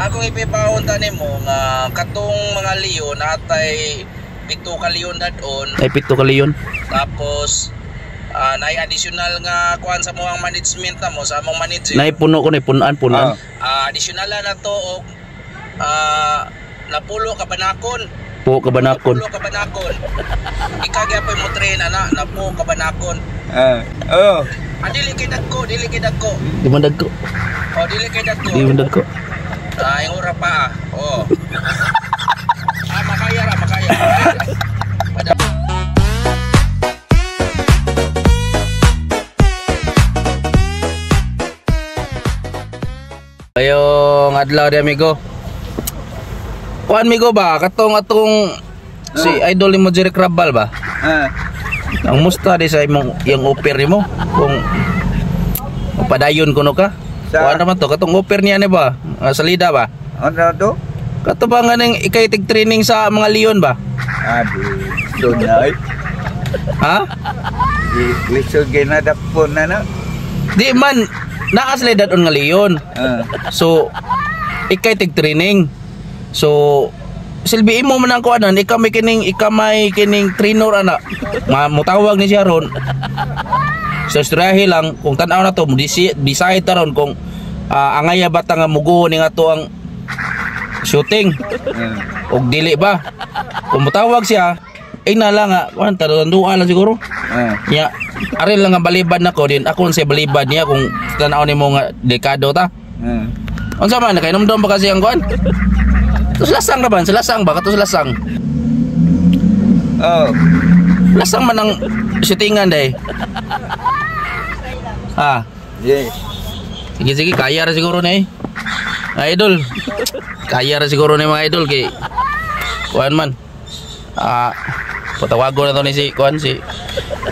Ako ipipahon nimo nga katong mga leon atay 7 ka leon dadon. Ay 7 ka leon. Tapos nay additional nga kuan sa mo ang management na mo sa among manager. Nay puno ko ni punan. Additional na to og napulo ka banakon. Po ka banakon. Napulo ka banakon. Ikagya pa mo train ana napo ka banakon. Dili kay dagko. Di man dagko. Dili kay dagko. Di man dagko. Yung ura pa. Makaya. Ayong adlaw di amigo. Kuan amigo ba katong si idol mo Jerry Crabal ba? Ang musta di sa imong yang offer nimo kung padayon kuno ka? Kuan naman to katong offer niya ni ba? Salida ba? Ano to? Kato ba nga nang ikaitig training sa mga leon ba? Dunay. Ha? Lisod ginadapon na. Di man nakaslidad on nga leon. So ikaitig training. So silbiin mo man ang kuanan, ikaw may kining trainer ana. Mutawag ni siya ron. So strahi lang kung tan-aw na to, decide ta ron kung angaya ba ta nga mugo ni nga to ang shooting. Og dili ba? Kung mutawag siya, na lang nga, kuan taranduan lang siguro. Nya ari lang nga balibad nako din ako sa balibad niya kung tan-aw nimo nga dekado ta. Unsa man nakainom-dom ba kasi ang kuan? Lasang naman, lasang ba? Katos lasang. Lasang man ang shootingan day. Yes. Sige, kaya ra siguro na idol. Kaya ra siguro na mga idol kay kuan man. Patawago na to ni si kuan si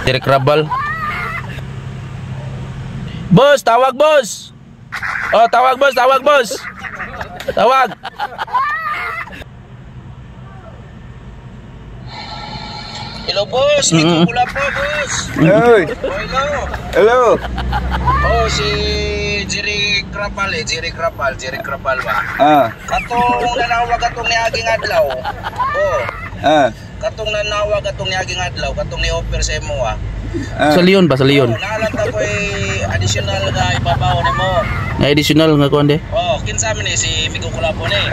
Jerry Crabal. Boss, tawag boss. Tawag boss. Tawag. Hello boss, pula po boss. Hello. Si Jerry Crabal ba? Katong nanawag atong niaging adlaw. Katong nanawag atong niaging adlaw, katong ni-offer sa imo Sa leon ba? Sa leon? Naalata ko additional nga ibabaw nimo. Additional nga kuan de? Kinsa man ni si Migo Kulapo ni?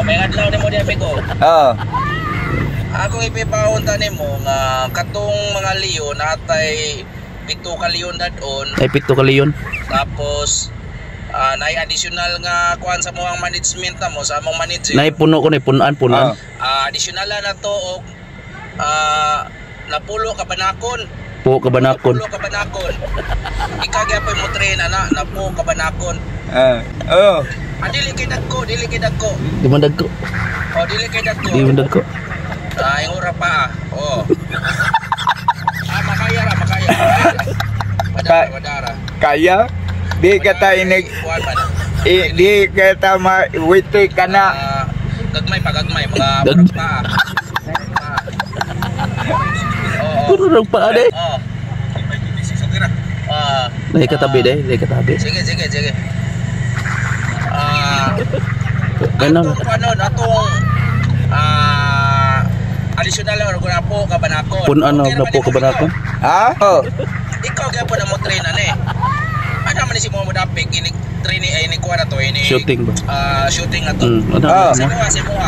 May adlaw nimo di amigo. Ako ipipahon nimo nga katong mga leon atay 7 ka leon dadon. Ay 7 ka leon. Tapos nay additional nga kuan sa mo ang management na mo sa among manager. Nay puno ko ni punan. Additional na to og napulo ka banakon. Po ka banakon. Ikagya pa mo train ana napo ka banakon. Dili kay dagko. Di man dagko. Dili kay dagko. Di man dagko. Yung ura pa. Makaya. Madara. Kaya? Di kata inig. Di kata mawiti ka na. Gagmay mga burang pa. Burang pa ade. Lagi katabi deh, Sige. Ganun. Atong additional lang ko na po ka banakon. Na po ka banakon. Ikaw kaya po na mo train na ni. Ano man si mo dapig ini training ay ni kuha na to ini. Shooting ba? Shooting na to. Si mo.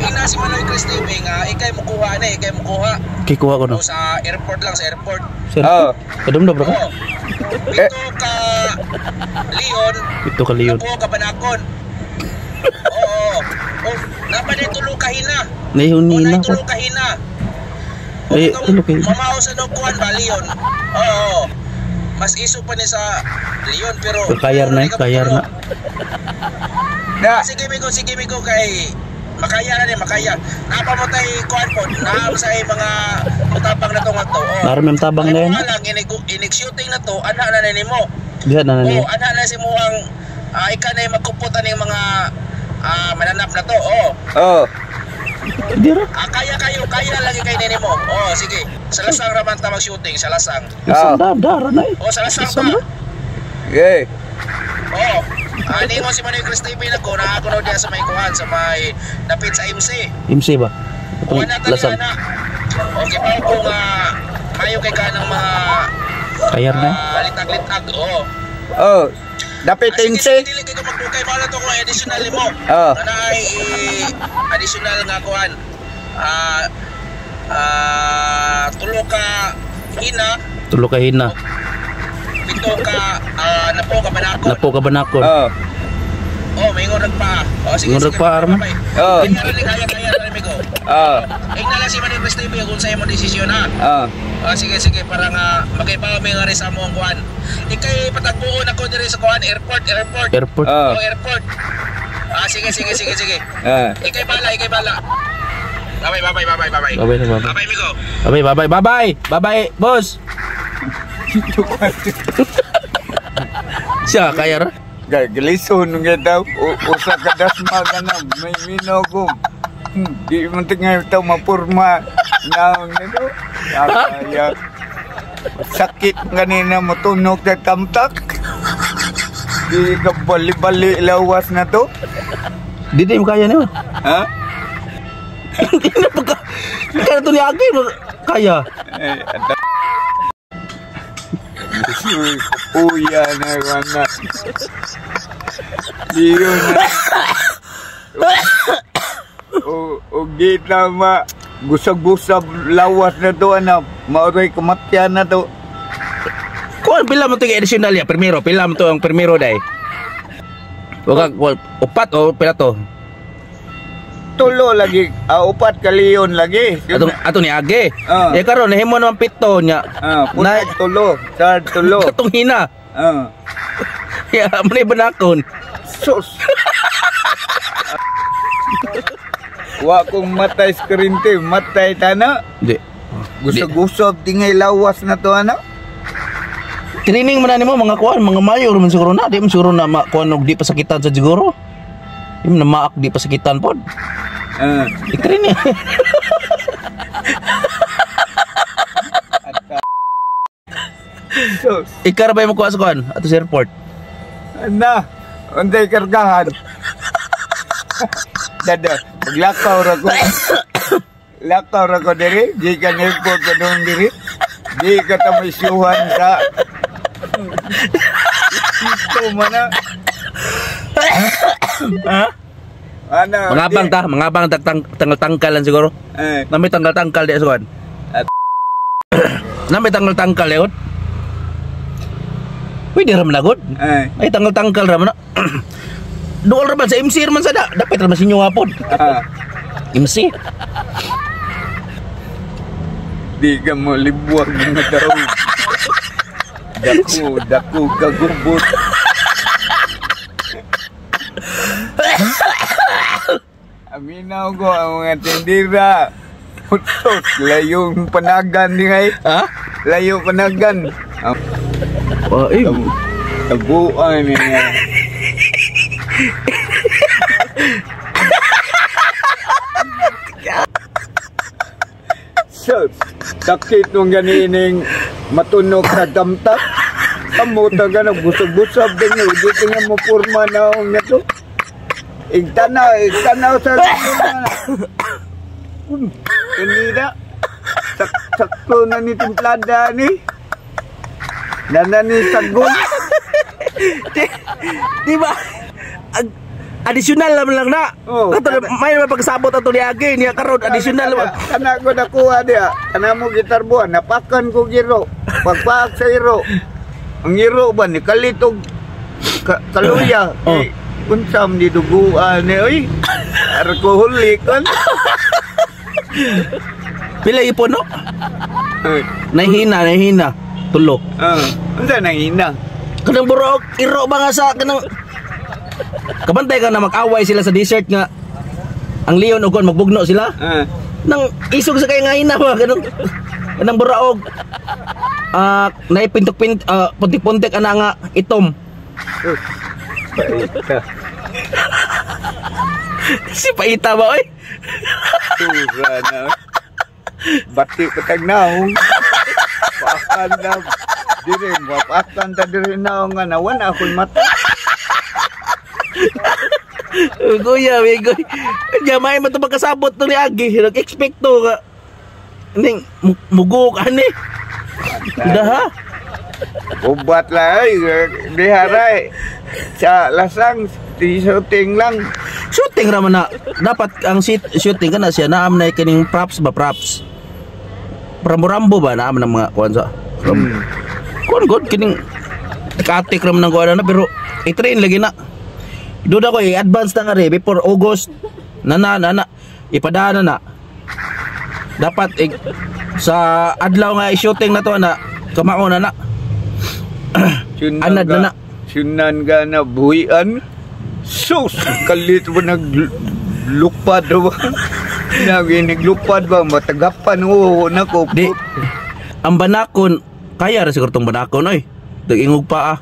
Ina si Manoy Chris TV nga ikay mo kuha. Kikuha ko no. Sa airport. Kadum na bro ka? 7 ka leon. Napo ka banakon. Napa dito lukahina. Nahihunina ko. Lukahina. Lukahina. Mamaw sa kuan ba leon? Mas iso pa ni sa leon pero kayar na. Sige migo kay makaya. Napa mo tay kuan po. Naam sa mga mutabang na to nga to. Naramam tabang na yan. Inig shooting na to, ana na nimo. Diha na niya. Ana na si mo ang ika na magkuputan ng mga mananap na to. Dira. Kaya lagi kay nimo. Sige. Sa lasang raman ta mag-shooting, sa lasang. Dara na. Sa lasang ta. Okay. Oo. Ani mo si Manoy Chris TV na ko na ako diya sa may kuhan sa may dapit sa MC. MC ba? Itong Wala tali lasag. na. Okay pa kung mayo kay kanang mga Kayar na. litag-litag. Oo. Oh, dapat tinsi. Dili kay magdugay bala to ko additional mo. Oh. Na ay additional nga kuhan. Tulo ka hina, Tulo ka hina. pito ka napo ka banako. Napo ka banakon. Oh. Oh, may ngorag pa. Oh, sige. Ngorag sige, pa, Arman. bye-bye. Oh. Kaya na amigo. Oh. Ignala si Manoy Chris TV kung sa'yo mo desisyon ha. Oh. Sige, para nga magkaibaw may nga rin sa among kuhan. Ikay patagbuon ako diri sa kuhan, airport. Airport. Oh. Airport. Sige. Ah. Ikay bala. Bye-bye. Bye-bye na, bye-bye. Bye-bye, amigo. Bye-bye, boss. Siya, kayar. Gagalisun nga daw. Usa ka dasma ka na. May minogom. Di mo tingnan ito mapurma. Naong nito. Kaya. Sakit kanina mo tunog na tamtak. Di ka bali-bali lawas na to. Di mo kaya niyo. Ha? Hindi na pagka... Kaya ito ni Agi, kaya. Ada. Uya na mga. Diyo na. O gita ma. Gusag-gusag lawas na to, anak. Mauray kamatyan na to. Kung pila mo ito yung additional ya, primero. Pila mo ito ang primero day. Upat o pila to. Tulo lagi. Upat kaliyon lagi. Ato ni Agi. Ah. Karon nahimo naman pito niya. Punay tulo. Sa tulo. Katong hina. Ah. Ya, manay banakon. Sus. Wa kong matay screen team, matay tana. Di. Gusog-gusog tingay lawas na to ana. Training man na nimo mga kuan, mga mayor man siguro na. Di man siguro na kuan og di pasakitan sa siguro. Di man na maak di pasakitan pod. I-training. Sus. Ikarabay mo kuha sa kuan ato sa airport. Ana, unday kargahan. Dada, maglakaw ra ko. Lakaw ra ko diri, di ka airport ka doon diri. Di ka tamisyuhan sa ito mana. Ha? Ano? Mangabang tanggal-tangkalan siguro. Nami tanggal-tangkal di sa kuan. Nami tanggal-tangkal yun. Pwede ram lagod. Ay tanggal-tangkal ram na. Duol ra man sa MC man sada. Dapat ra man sinyo hapon. MC. Di ka mo libuang mga daw. Dako kagubot. Aminaw ko ang mga tindira. Putos, layong panagan ni ngay. Ha? Layo panagan. Tabuan niya. Sus, sakit nung ganining matunog sa damtak. Kamuta ka na, busog-busog din yun. Dito nga mo purma na akong nato. Igtanaw sa hindi na. Sakto na ni timplada ni. Nana ni sagol. Di ba? Additional lang na. Oh, may pagsabot ato ni Agi niya karon additional. Kana ko nakuha dia. Kana mo gitar buwan, napakan ko giro. Pagpaak sa iro. Ang iro ba ni kalitog kaluya. Unsam di duguan ni oy. Alcoholic kan. Pila ipon no? Nahina. Tulo. Unsa nang hina? Kanang burok, iro ba nga sa kanang kabantay ka na mag-away sila sa desert nga ang leon ug magbugno sila. Nang isog sa kay nga hina ba kanang buraog. Naipintok-pintok puntik-puntik ana nga itom. Paita. Si Paita ba oy? Tura na. Bati patag naong. Paakan na. Dire, paakan ta dire naong nga nawan ako'y mata. Kuya, bigoy. Jamay man to magkasabot to ni Agi. Nag-expect to ka. Ning mugo ka ni. Dah. Ubat lah diharai. Sa lasang di shooting lang. Shooting raman na. Dapat ang shooting kana siya naam na kining props ba props. Rambo-rambo ba naam ng mga kuan sa. Kuan god kining katik raman ng kuan na pero i-train lagi na. Duda ko i-advance na nga rin before August na ipadana na dapat sa adlaw nga i-shooting na to na kamao na anad na Sunan ka na buhian. Sus, kalit mo naglupad ba? Naglupad ba? Matagapan o nako. Di, ang banakon kaya rin siguro tong banakon oy. Dagingog pa ah.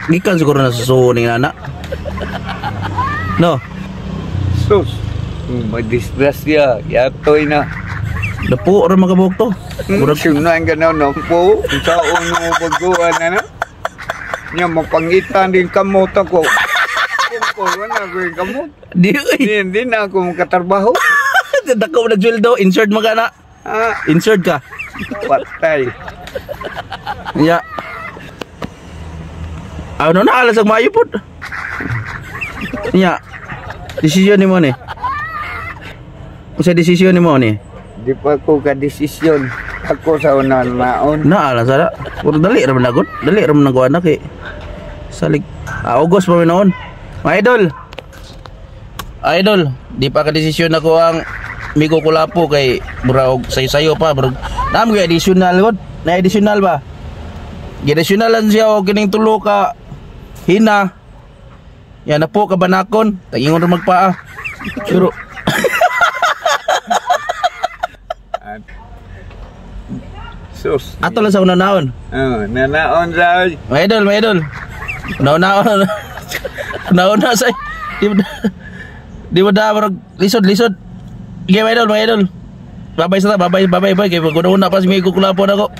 Gikan siguro na susuning nana. No. Sus, madisgrasya. Yatoy na. Dapo ora magabog to. Murag sunan ka na po. Saon mo baguan na na. Nya mapangitan din kamot ako. Kung wala ko yung kamot. Hindi na ako makatrabaho. Dako nagjweldo, insured mo ka na. Insured ka. Patay. Ya. Ano na alas ang maayo po. Ya. Desisyon ni mo ni. Usa desisyon ni mo ni. Di pa ko ka-desisyon. Ako sa unahan maon. Naala sara. Puro dali ra man nagod. Dali ra man nagwa anak eh. Salig. August pa noon. Mga idol. Idol, di pa ka desisyon ako ang Migo Kulapo kay murag sayo-sayo pa murag. Nam gyud additional god. Na additional ba? Gidesyonalan siya og kining tulo ka hina. Yan na po ka banakon. Tagingon ra magpaa. Pero Sus. ato lang sa una-naon. Nanaon sa Mga idol. Naon. Nauna say. Di mo da marag lisod. Okay, mga idol. Babay sa ta, babay kay pag una pa si Migo Kulapo nako.